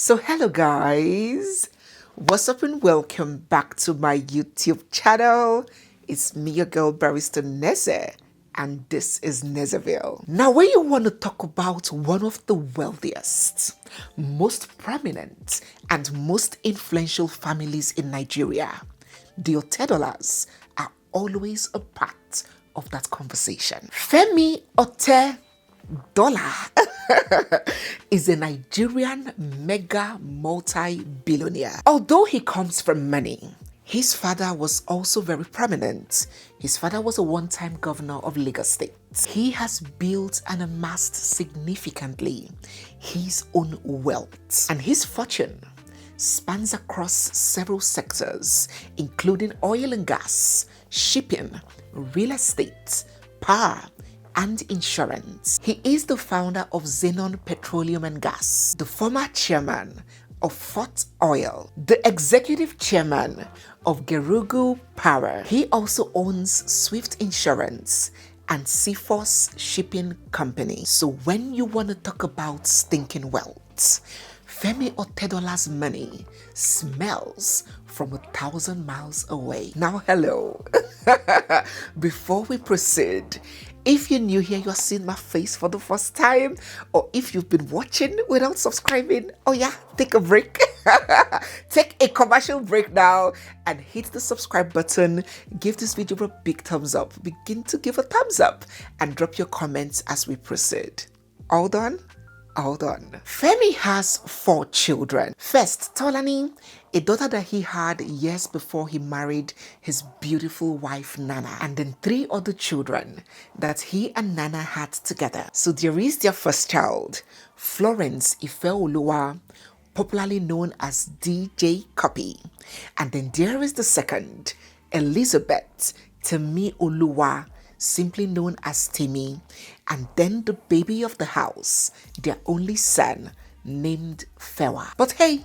So hello guys, what's up and welcome back to my YouTube channel. It's me, your girl barrister Neze, and this is Nezeville. Now when you want to talk about one of the wealthiest, most prominent and most influential families in Nigeria, the Otedolas are always a part of that conversation. Temi Otedola is a Nigerian mega multi-billionaire. Although he comes from money, his father was also very prominent. His father was a one-time governor of Lagos State. He has built and amassed significantly his own wealth, and his fortune spans across several sectors, including oil and gas, shipping, real estate, power, and insurance. He is the founder of Xenon Petroleum and Gas, the former chairman of Fort Oil, the executive chairman of Gerugu Power. He also owns Swift Insurance and Seaforce Shipping Company. So when you want to talk about stinking wealth, Temi Otedola's money smells from 1,000 miles away. Now, hello. Before we proceed, if you're new here, you're seeing my face for the first time, or if you've been watching without subscribing, oh yeah, take a break. Take a commercial break now and hit the subscribe button. Give this video a big thumbs up. Begin to give a thumbs up and drop your comments as we proceed. All done? All done. Temi has 4 children. First, Tolani, a daughter that he had years before he married his beautiful wife Nana, and then 3 other children that he and Nana had together. So there is their first child, Florence Ifeoluwa, popularly known as DJ Copy, and then there is the second, Elizabeth Temi Oluwa, simply known as Temi, and then the baby of the house, their only son, named Fewa. But hey,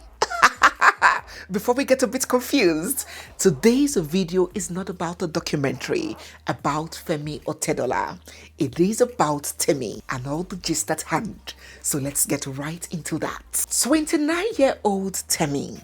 before we get a bit confused, today's video is not about a documentary about Temi Otedola. It is about Temi and all the gist at hand. So let's get right into that. 29-year-old Temi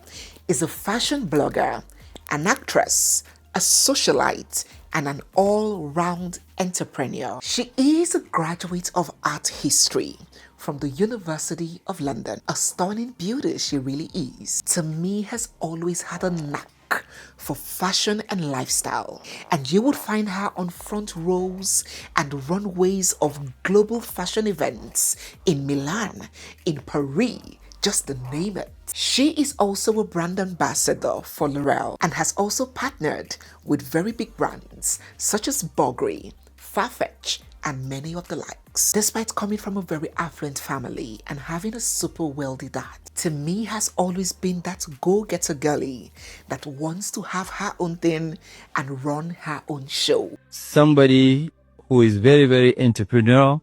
is a fashion blogger, an actress, a socialite, and an all-round entrepreneur. She is a graduate of art history from the University of London. A stunning beauty she really is. Temi has always had a knack for fashion and lifestyle, and you would find her on front rows and runways of global fashion events in Milan, in Paris, just to name it. She is also a brand ambassador for L'Oreal and has also partnered with very big brands such as Burberry, Farfetch, and many of the likes. Despite coming from a very affluent family and having a super wealthy dad, Temi has always been that go-getter girlie that wants to have her own thing and run her own show. Somebody who is very, very entrepreneurial,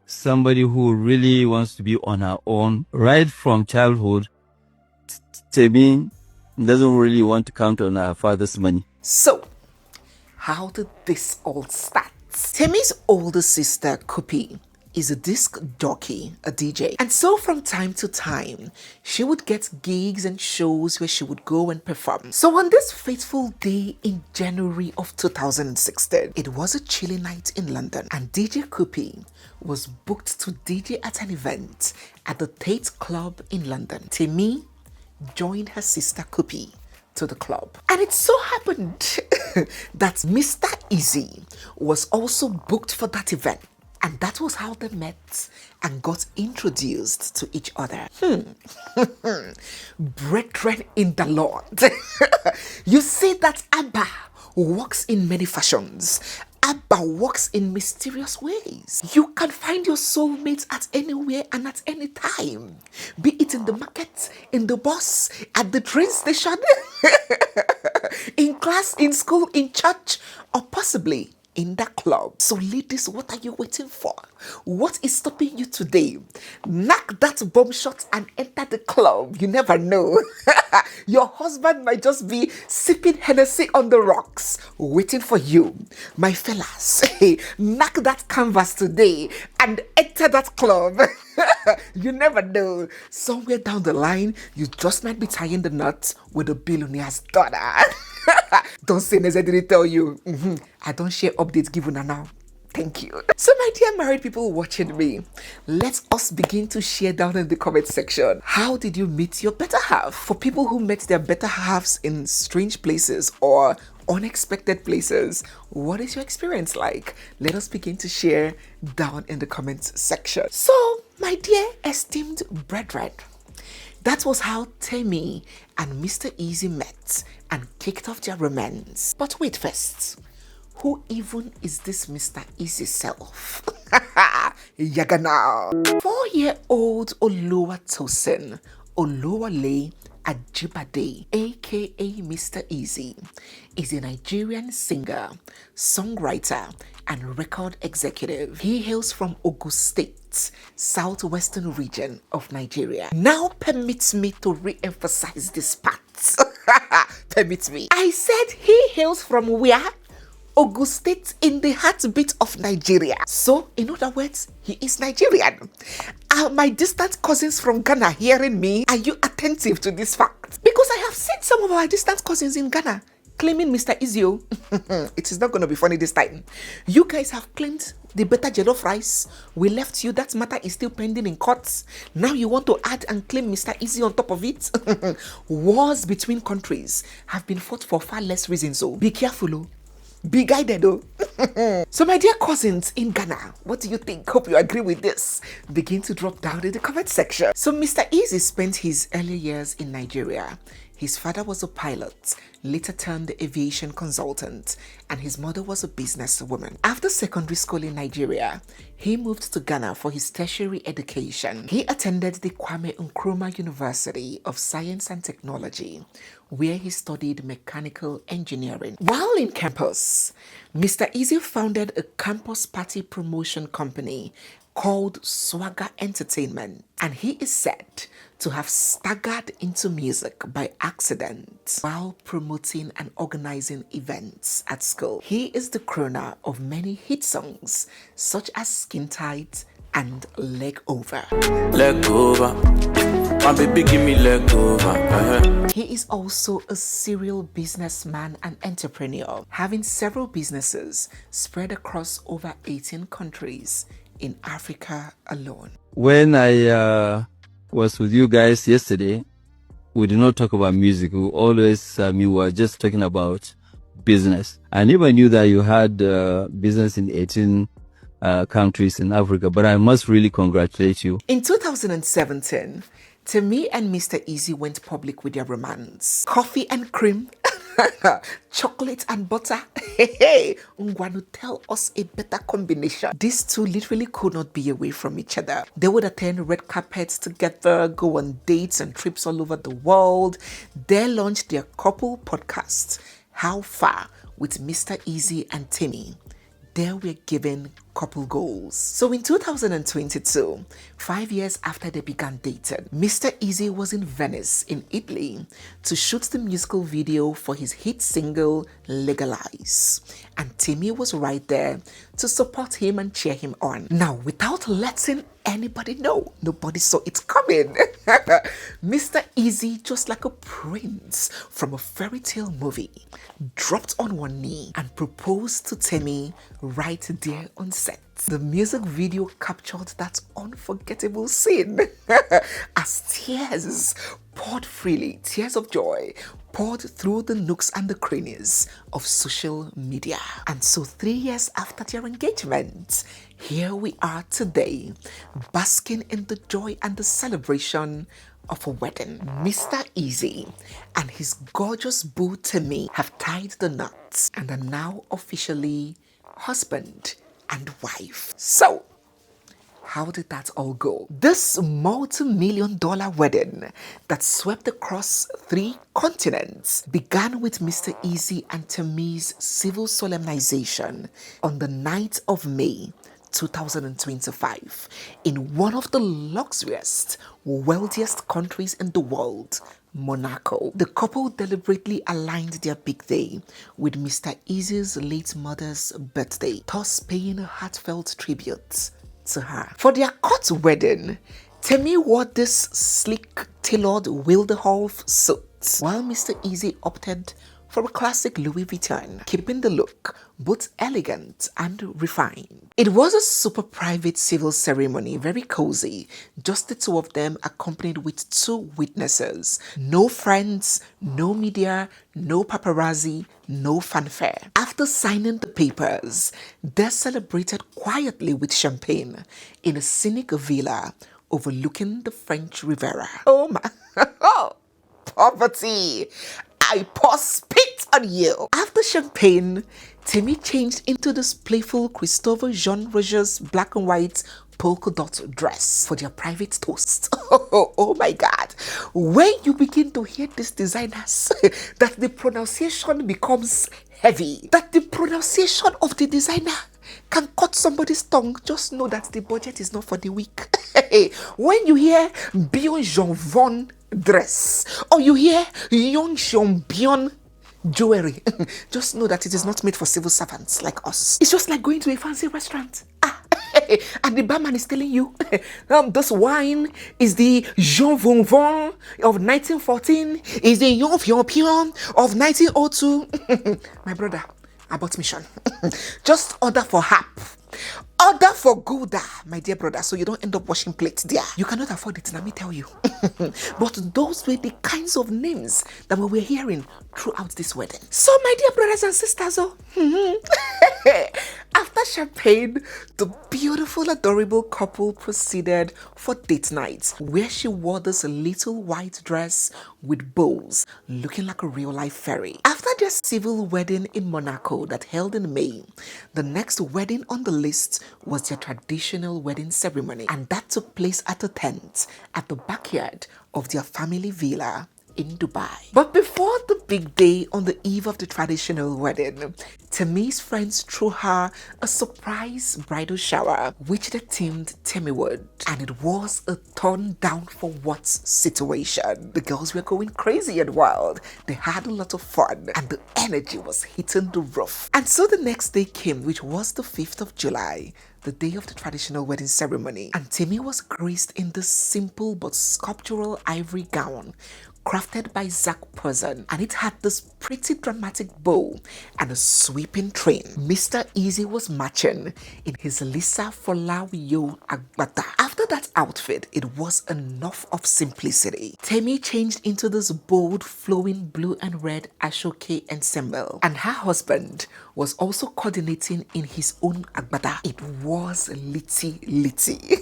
somebody who really wants to be on her own right from childhood. Temi doesn't really want to count on her father's money. So, how did this all start? Temi's older sister, Kupi, is a disc jockey, a DJ. And so from time to time, she would get gigs and shows where she would go and perform. So on this fateful day in January of 2016, it was a chilly night in London, and DJ Kupi was booked to DJ at an event at the Tate Club in London. Temi joined her sister Kupi to the club, and it so happened that Mr. Eazi was also booked for that event, and that was how they met and got introduced to each other. Brethren in the Lord. You see that Abba works in many fashions. Abba works in mysterious ways. You can find your soulmate at anywhere and at any time. Be it in the market, in the bus, at the train station, in class, in school, in church, or possibly in the club. So ladies, what are you waiting for? What is stopping you today? Knock that bomb shot and enter the club. You never know. Your husband might just be sipping Hennessy on the rocks, waiting for you. My fellas, knock that canvas today and enter that club. You never know. Somewhere down the line, you just might be tying the knot with a billionaire's daughter. Don't say Nezeville didn't tell you. I don't share updates given now. Thank you. So my dear married people watching me, let us begin to share down in the comment section. How did you meet your better half? For people who met their better halves in strange places or unexpected places, what is your experience like? Let us begin to share down in the comments section. So my dear esteemed brethren, that was how Temi and Mr. Eazi met and kicked off their romance. But wait first, who even is this Mr. Eazi self? Yagana. 4-year-old Oluwatosin Olúwọlé Ajibade, aka Mr. Eazi, is a Nigerian singer, songwriter, and record executive. He hails from Ogun State, southwestern region of Nigeria. Now permit me to re-emphasize this part. Permit me. I said he hails from where? Ogun State, in the heartbeat of Nigeria. So, in other words, he is Nigerian. Are my distant cousins from Ghana hearing me? Are you attentive to this fact? Because I have seen some of our distant cousins in Ghana claiming Mr. Eazi. It is not going to be funny this time. You guys have claimed the better jollof rice. We left you. That matter is still pending in courts. Now you want to add and claim Mr. Eazi on top of it? Wars between countries have been fought for far less reasons. So be careful. Oh. Be guided though. So my dear cousins in Ghana, what do you think? Hope you agree with this. Begin to drop down in the comment section. So Mr. Eazi spent his early years in Nigeria. His father was a pilot, later turned aviation consultant, and his mother was a businesswoman. After secondary school in Nigeria, he moved to Ghana for his tertiary education. He attended the Kwame Nkrumah University of Science and Technology, where he studied mechanical engineering. While in campus, Mr. Eazi founded a campus party promotion company called Swagger Entertainment, and he is said to have staggered into music by accident while promoting and organizing events at school. He is the crooner of many hit songs such as Skin Tight and Leg Over. Leg over. My baby give me leg over. He is also a serial businessman and entrepreneur, having several businesses spread across over 18 countries in Africa alone. When I was with you guys yesterday, we did not talk about music. We always we were just talking about business. I never knew that you had business in 18 countries in Africa, but I must really congratulate you. In 2017, Temi and Mr. Eazi went public with their romance. Coffee and cream, chocolate and butter. Hey, Ngwanu, tell us a better combination. These two literally could not be away from each other. They would attend red carpets together, go on dates and trips all over the world. They launched their couple podcast, How Far, with Mr. Eazi and Temi. They were given couple goals. So in 2022, 5 years after they began dating, Mr. Eazi was in Venice in Italy to shoot the musical video for his hit single Legalize, and Temi was right there to support him and cheer him on. Now, without letting anybody know, nobody saw it coming, Mr. Eazi, just like a prince from a fairy tale movie, dropped on one knee and proposed to Temi right there on set. The music video captured that unforgettable scene as tears poured freely, tears of joy poured through the nooks and the crannies of social media. And so 3 years after their engagement, here we are today, basking in the joy and the celebration of a wedding. Mr. Eazi and his gorgeous boo Temi have tied the knots and are now officially husband and wife. So, How did that all go? This multi-million-dollar wedding that swept across 3 continents began with Mr. Eazi and Temi's civil solemnization on the 9th of May 2025 in one of the luxurious, wealthiest countries in the world, Monaco. The couple deliberately aligned their big day with Mr. Eazi's late mother's birthday, thus paying a heartfelt tribute to her. For their court wedding, Temi wore this sleek, tailored Wilderhof suit, while Mr. Eazi opted for a classic Louis Vuitton, keeping the look both elegant and refined. It was a super private civil ceremony, very cozy, just the 2 of them accompanied with 2 witnesses. No friends, no media, no paparazzi, no fanfare. After signing the papers, they celebrated quietly with champagne in a scenic villa overlooking the French Riviera. Oh my, poverty! I pour spit on you. After champagne, Temi changed into this playful Christopher Jean Roger's black and white polka dot dress for their private toast. Oh my God. When you begin to hear these designers, that the pronunciation becomes heavy, that the pronunciation of the designer can cut somebody's tongue, just know that the budget is not for the weak. When you hear Bion Jean Von dress, or you hear Yon Bion jewelry, just know that it is not made for civil servants like us. It's just like going to a fancy restaurant. And the barman is telling you, this wine is the Jean Von Von of 1914, is the Yon Pion of 1902. My brother, about mission. Just order for half. Order for Gouda, my dear brother, so you don't end up washing plates there. You cannot afford it, let me tell you. But those were the kinds of names that we were hearing throughout this wedding. So, my dear brothers and sisters, after champagne, the beautiful, adorable couple proceeded for date night, where she wore this little white dress with bows, looking like a real-life fairy. After their civil wedding in Monaco that held in May, the next wedding on the list was their traditional wedding ceremony, and that took place at a tent at the backyard of their family villa in Dubai. But before the big day on the eve of the traditional wedding, Temi's friends threw her a surprise bridal shower, which they themed Temiwood, and it was a turn down for what situation. The girls were going crazy and wild. They had a lot of fun, and the energy was hitting the roof. And so the next day came, which was the 5th of July, the day of the traditional wedding ceremony, and Temi was graced in this simple but sculptural ivory gown crafted by Zach Person, and it had this pretty dramatic bow and a sweeping train. Mr. Eazi was matching in his Lisa Folawiyo Agbata. After that outfit, it was enough of simplicity. Temi changed into this bold, flowing blue and red ashoke ensemble, and her husband was also coordinating in his own Agbata. It was litty.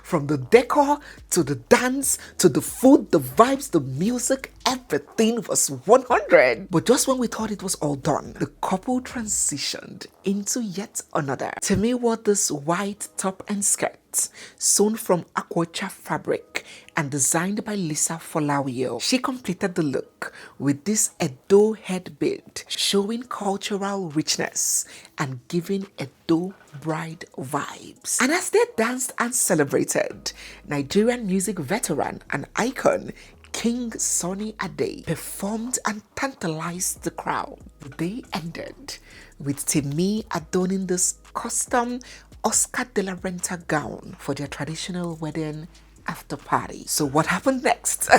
From the decor to the dance to the food, the vibes, the music, everything was 100. But just when we thought it was all done, the couple transitioned into yet another. Temi wore this white top and skirt sewn from aquacha fabric and designed by Lisa Folawiyo. She completed the look with this Edo headband, showing cultural richness and giving Edo bride vibes. And as they danced and celebrated, Nigerian music veteran and icon King Sunny Ade performed and tantalized the crowd. The day ended with Temi adorning this custom Oscar de la Renta gown for their traditional wedding after party. So what happened next?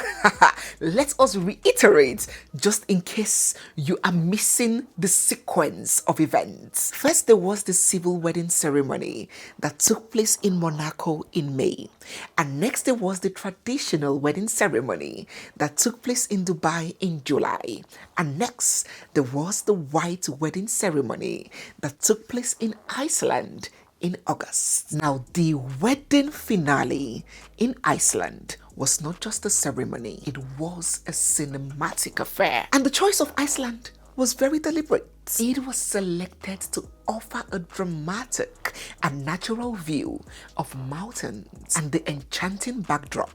Let us reiterate just in case you are missing the sequence of events. First, there was the civil wedding ceremony that took place in Monaco in May. And next, there was the traditional wedding ceremony that took place in Dubai in July. And next, there was the white wedding ceremony that took place in Iceland in August. Now, the wedding finale in Iceland was not just a ceremony, it was a cinematic affair. And the choice of Iceland was very deliberate. It was selected to offer a dramatic and natural view of mountains and the enchanting backdrop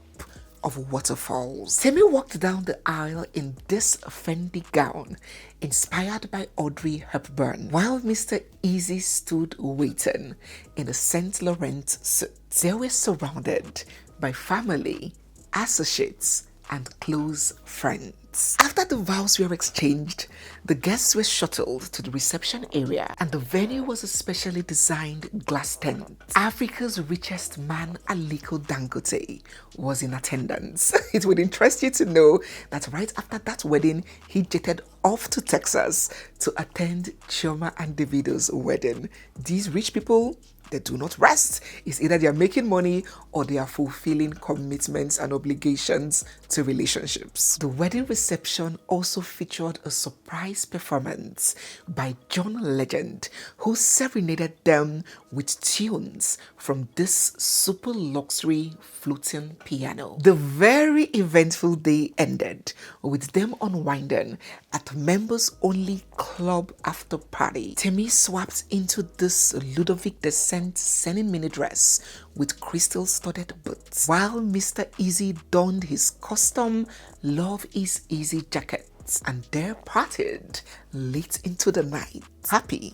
of waterfalls. Temi walked down the aisle in this Fendi gown, inspired by Audrey Hepburn, while Mr. Eazi stood waiting in a Saint Laurent suit. They were surrounded by family, associates, and close friends. After the vows were exchanged, the guests were shuttled to the reception area, and the venue was a specially designed glass tent. Africa's richest man, Aliko Dangote, was in attendance. It would interest you to know that right after that wedding, he jetted off to Texas to attend Chioma and Davido's wedding. These rich people, they do not rest. It's either they are making money or they are fulfilling commitments and obligations to relationships. The wedding reception also featured a surprise performance by John Legend, who serenaded them with tunes from this super luxury floating piano. The very eventful day ended with them unwinding at members only club after party. Temi swapped into this Ludovic Descent Senin mini dress with crystal studded boots, while Mr. Eazi donned his custom Love is Easy jacket and they partied late into the night, happy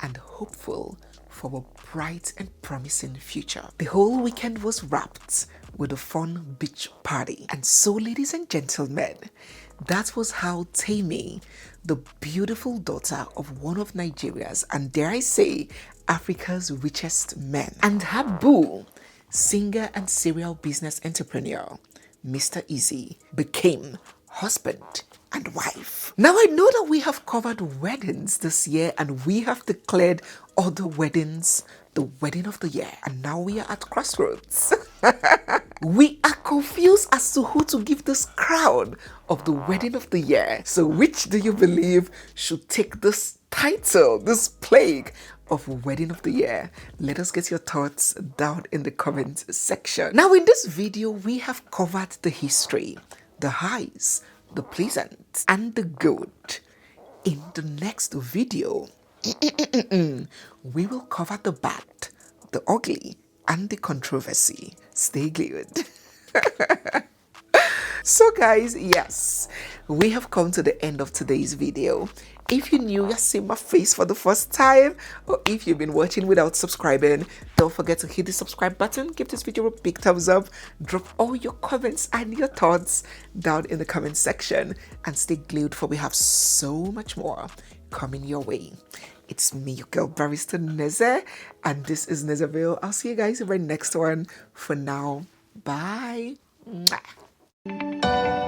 and hopeful for a bright and promising future. The whole weekend was wrapped with a fun beach party. And so, ladies and gentlemen, that was how Temi, the beautiful daughter of one of Nigeria's, and dare I say, Africa's richest men, and her boo, singer and serial business entrepreneur, Mr. Eazi, became husband and wife. Now I know that we have covered weddings this year and we have declared other weddings the wedding of the year, and now we are at crossroads. We are confused as to who to give this crown of the wedding of the year. So which do you believe should take this title, this plague of wedding of the year? Let us get your thoughts down in the comment section. Now in this video, we have covered the history, the highs, the pleasant, and the good. In the next video, we will cover the bad, the ugly, and the controversy. Stay glued. So guys, yes, we have come to the end of today's video. If you're new, you're seeing my face for the first time, or if you've been watching without subscribing, don't forget to hit the subscribe button, give this video a big thumbs up, drop all your comments and your thoughts down in the comment section, and stay glued for we have so much more coming your way. It's me, your girl barrister Neze, and this is Nezeville. I'll see you guys in my next one. For now, bye. Mwah.